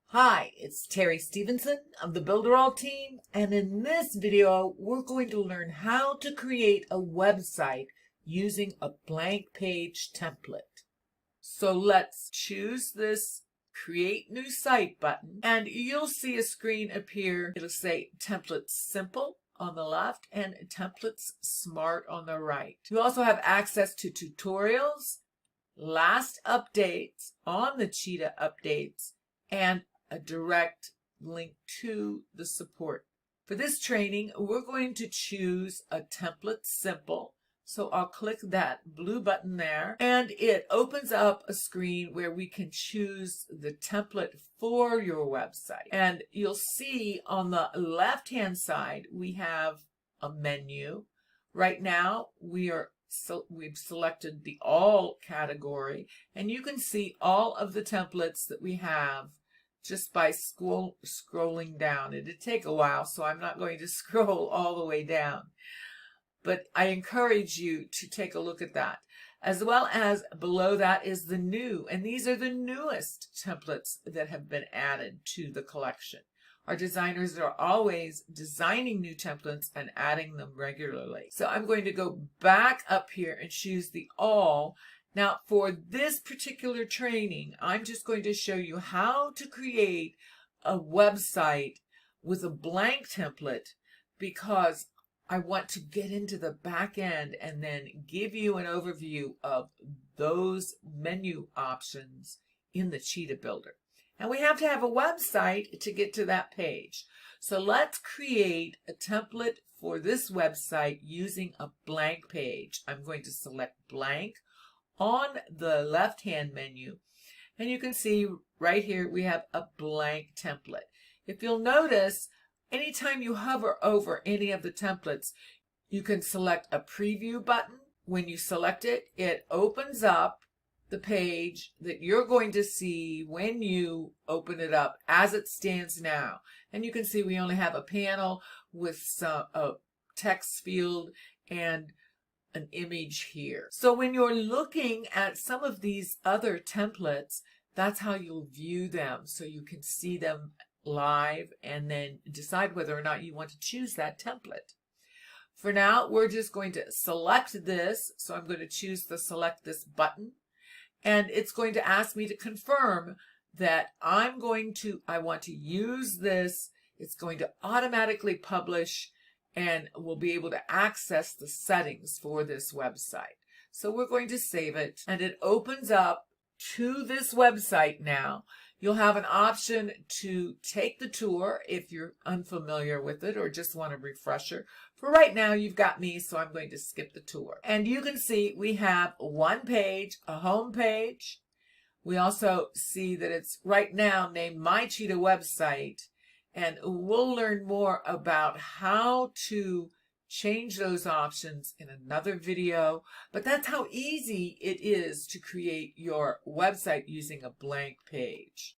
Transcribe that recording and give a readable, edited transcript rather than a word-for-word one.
Hi, it's Terry Stevenson of the Builderall team, and in this video we're going to learn how to create a website using a blank page template. So let's choose this Create New Site button, and you'll see a screen appear. It'll say Templates Simple on the left and Templates Smart on the right. You also have access to tutorials, last updates on the Cheetah updates, and a direct link to the support. For this training, we're going to choose a template simple. So I'll click that blue button there, and it opens up a screen where we can choose the template for your website. And you'll see on the left-hand side, we have a menu. Right now, we've selected the All category, and you can see all of the templates that we have just by scrolling down. It'd take a while, so I'm not going to scroll all the way down. But I encourage you to take a look at that. As well as below that is the new, and these are the newest templates that have been added to the collection. Our designers are always designing new templates and adding them regularly. So I'm going to go back up here and choose the All. Now, for this particular training, I'm just going to show you how to create a website with a blank template, because I want to get into the back end and then give you an overview of those menu options in the Cheetah Builder. And we have to have a website to get to that page. So let's create a template for this website using a blank page. I'm going to select blank on the left-hand menu, and you can see right here we have a blank template. If you'll notice, anytime you hover over any of the templates, you can select a preview button. When you select it, it opens up the page that you're going to see when you open it up as it stands now. And you can see we only have a panel with a text field and an image here. So when you're looking at some of these other templates, that's how you'll view them, so you can see them live and then decide whether or not you want to choose that template. For now, we're just going to select this. So I'm going to choose the Select This button, and it's going to ask me to confirm that I want to use this. It's going to automatically publish, and we'll be able to access the settings for this website. So we're going to save it, and it opens up to this website now. You'll have an option to take the tour if you're unfamiliar with it or just want a refresher. For right now, you've got me, so I'm going to skip the tour. And you can see we have one page, a home page. We also see that it's right now named My Cheetah Website. And we'll learn more about how to change those options in another video. But that's how easy it is to create your website using a blank page.